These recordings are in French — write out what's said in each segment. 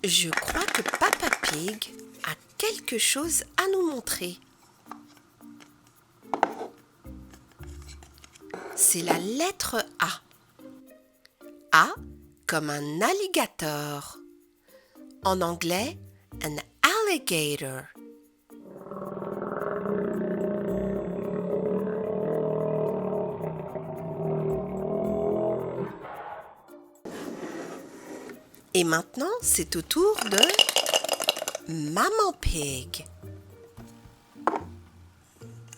Je crois que Papa Pig a quelque chose à nous montrer. C'est la lettre A. A comme un alligator. En anglais, an alligator. Et maintenant, c'est au tour de Maman Pig.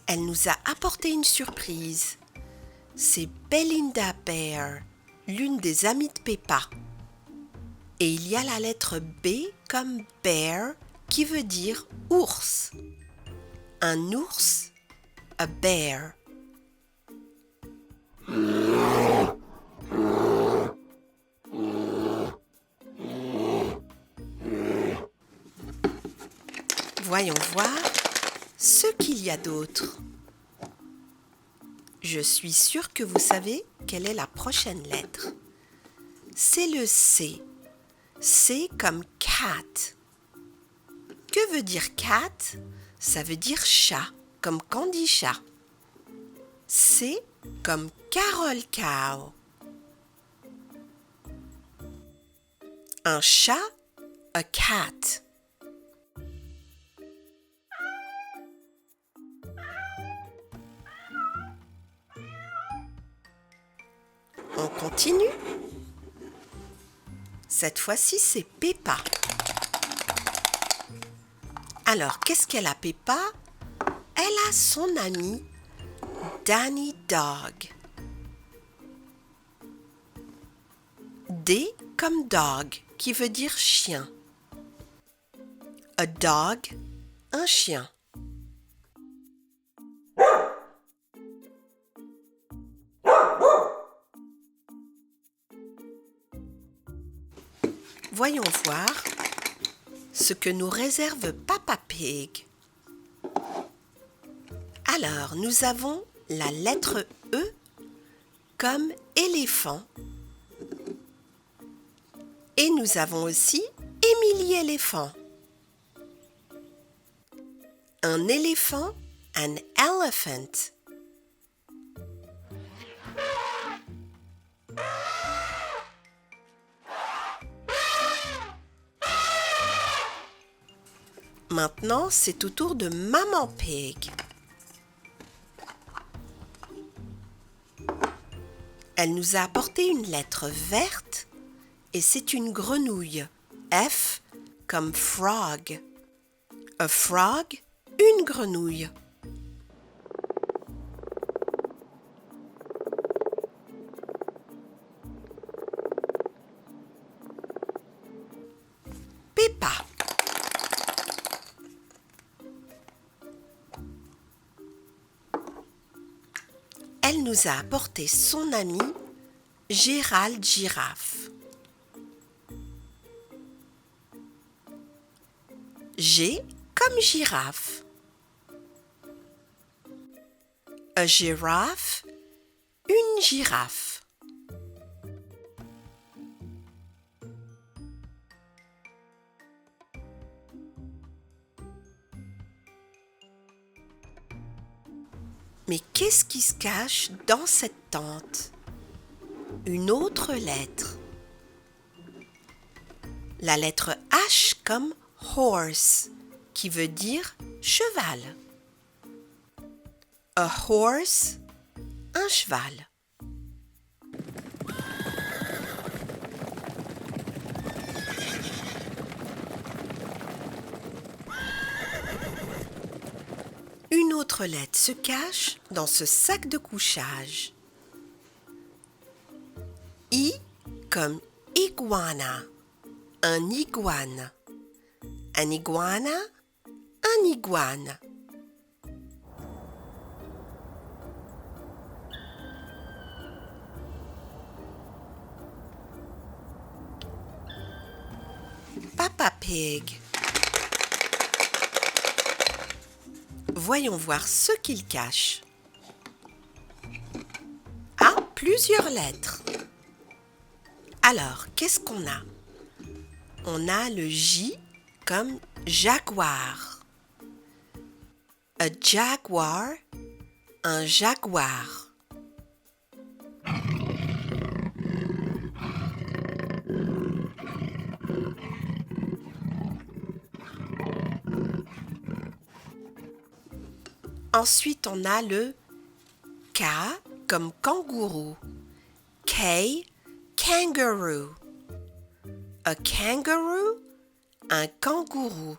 Elle nous a apporté une surprise. C'est Belinda Bear, l'une des amies de Peppa. Et il y a la lettre B comme bear qui veut dire ours. Un ours, a bear. Voyons voir ce qu'il y a d'autre. Je suis sûre que vous savez quelle est la prochaine lettre. C'est le C. C comme cat. Que veut dire cat? Ça veut dire chat, comme Candy chat. C comme Carole cow. Un chat, a cat. On continue. Cette fois-ci, c'est Peppa. Alors, qu'est-ce qu'elle a, Peppa? Elle a son ami Danny Dog. D comme dog, qui veut dire chien. A dog, un chien. Voyons voir ce que nous réserve Papa Pig. Alors, nous avons la lettre E comme éléphant. Et nous avons aussi Émilie éléphant. Un éléphant, an elephant. Maintenant, c'est au tour de Maman Pig. Elle nous a apporté une lettre verte et c'est une grenouille. F comme frog. A frog, une grenouille. Peppa. Elle nous a apporté son ami Gérald Girafe. G comme girafe. A giraffe, une girafe. Mais qu'est-ce qui se cache dans cette tente? Une autre lettre. La lettre H comme horse, qui veut dire cheval. A horse, un cheval. Une autre lettre se cache dans ce sac de couchage. I comme iguana, un iguane. Un iguana, un iguane. Papa Pig. Voyons voir ce qu'il cache. Ah, plusieurs lettres. Alors, qu'est-ce qu'on a? on a le J comme jaguar. A jaguar, un jaguar. Ensuite, on a le K comme kangourou. K, kangaroo. A kangaroo, un kangourou.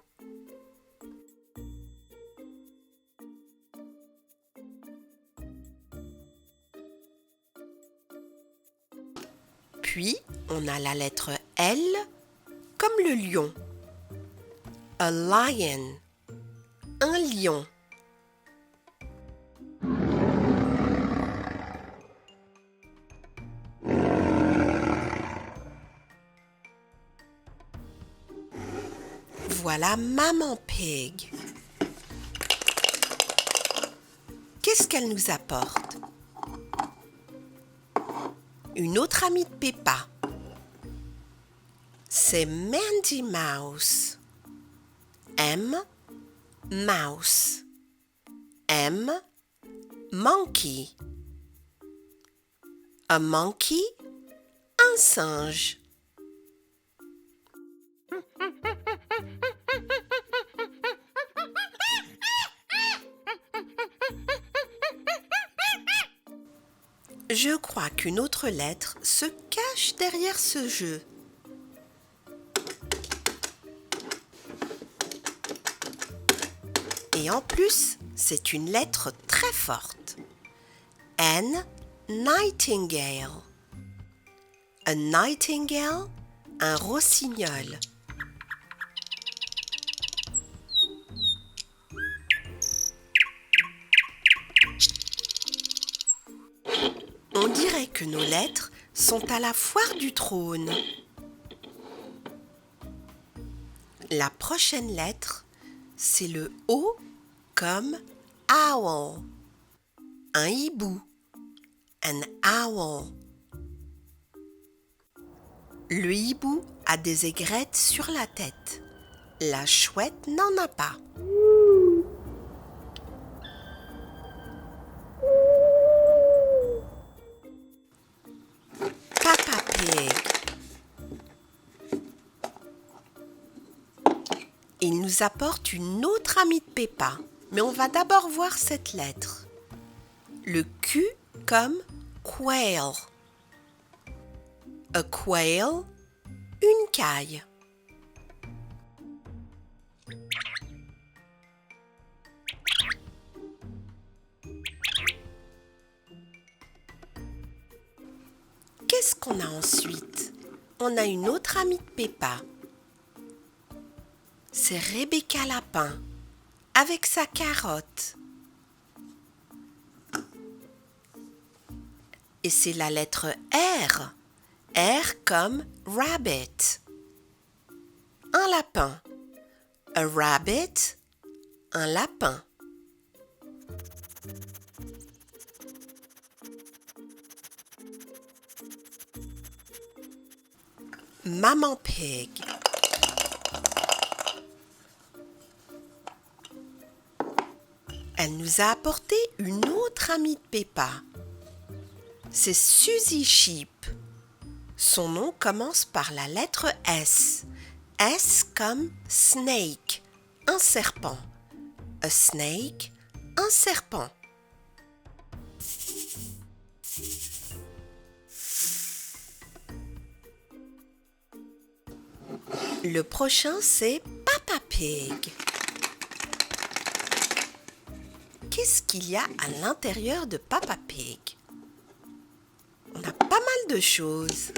Puis, on a la lettre L comme le lion. A lion, un lion. Voilà Maman Pig. Qu'est-ce qu'elle nous apporte? Une autre amie de Peppa. C'est Mandy Mouse. M, mouse. M, monkey. A monkey, un singe. Je crois qu'une autre lettre se cache derrière ce jeu. Et en plus, c'est une lettre très forte. N, nightingale. A nightingale, un rossignol. On dirait que nos lettres sont à la foire du trône. La prochaine lettre, c'est le O comme owl. Un hibou. An owl. Le hibou a des aigrettes sur la tête. La chouette n'en a pas. Papa Pig. Il nous apporte une autre amie de Peppa, mais on va d'abord voir cette lettre. Le Q comme quail. A quail, une caille. Qu'est-ce qu'on a ensuite? On a une autre amie de Peppa. C'est Rebecca Lapin, avec sa carotte. Et c'est la lettre R. R comme rabbit. Un lapin. A rabbit, un lapin. Maman Pig. Elle nous a apporté une autre amie de Peppa. C'est Suzy Sheep. Son nom commence par la lettre S. S comme snake, un serpent. A snake, un serpent. Le prochain, c'est Papa Pig. Qu'est-ce qu'il y a à l'intérieur de Papa Pig? On a pas mal de choses.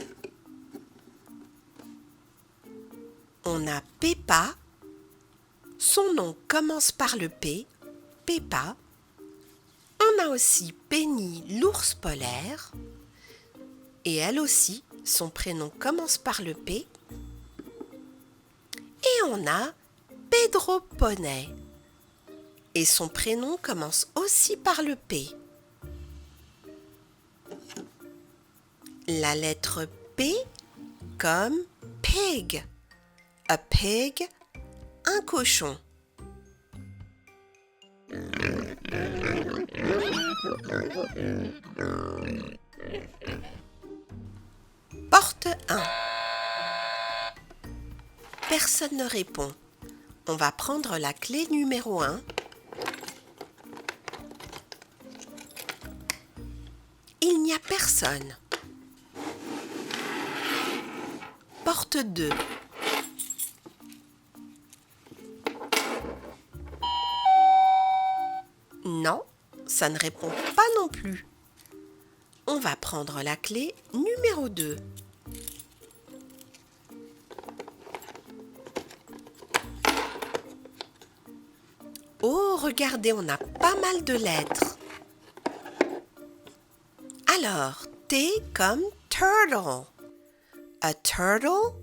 On a Peppa. Son nom commence par le P. Peppa. On a aussi Penny, l'ours polaire. Et elle aussi, son prénom commence par le P. Et on a Pedro Poney. Et son prénom commence aussi par le P. La lettre P comme pig, A pig, un cochon. Porte 1. Personne ne répond. On va prendre la clé numéro 1. Il n'y a personne. Porte 2. Non, ça ne répond pas non plus. On va prendre la clé numéro 2. Oh, regardez, on a pas mal de lettres. Alors, T comme turtle. A turtle,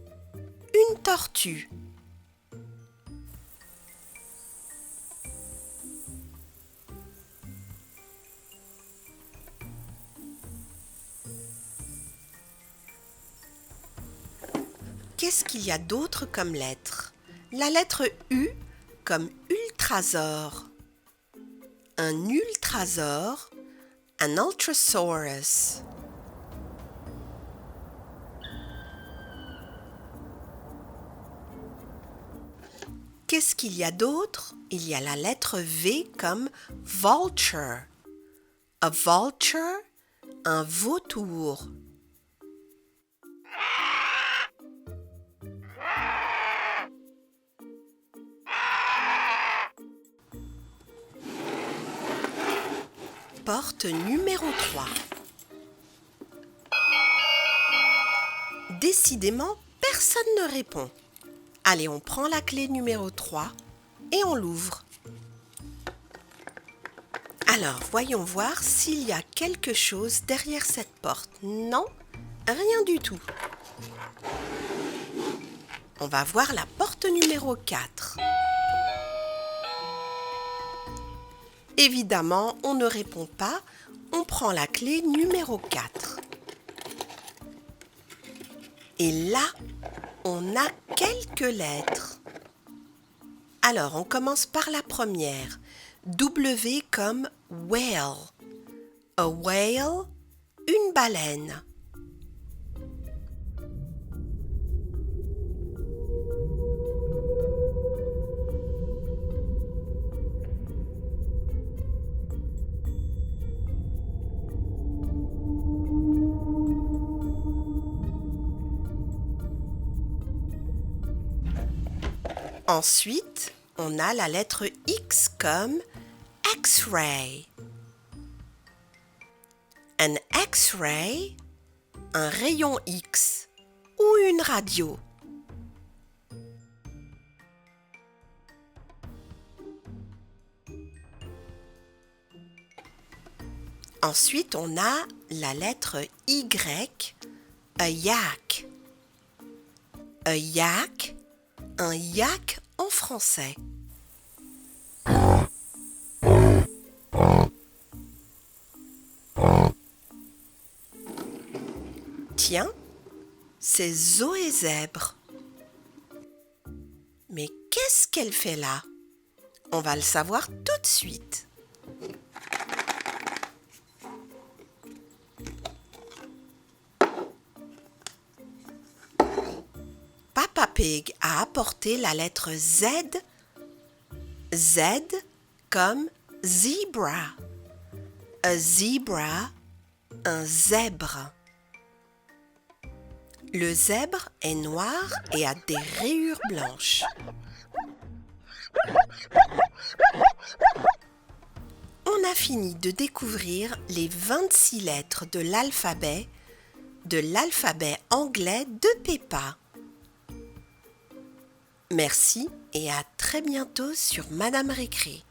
une tortue. Qu'est-ce qu'il y a d'autre comme lettres? La lettre U comme ultrasaure. Un ultrasaure, un ultrasaurus. Qu'est-ce qu'il y a d'autre? Il y a la lettre V comme vulture. A vulture, un vautour. Porte numéro 3. Décidément, personne ne répond. Allez, on prend la clé numéro 3 et on l'ouvre. Alors, voyons voir s'il y a quelque chose derrière cette porte. Non, rien du tout. On va voir la porte numéro 4. Évidemment, on ne répond pas. On prend la clé numéro 4. Et là, on a quelques lettres. Alors, on commence par la première. W comme whale. A whale, une baleine. Ensuite, on a la lettre X comme X-ray. Un X-ray, un rayon X ou une radio. Ensuite, on a la lettre Y, a yak. A yak, un yak en français. Tiens, c'est Zoé Zèbre. Mais qu'est-ce qu'elle fait là? On va le savoir tout de suite. Papa Pig a apporté la lettre Z. Z comme zebra. A zebra, un zèbre. Le zèbre est noir et a des rayures blanches. On a fini de découvrir les 26 lettres de l'alphabet anglais de Peppa. Merci et à très bientôt sur Madame Récré.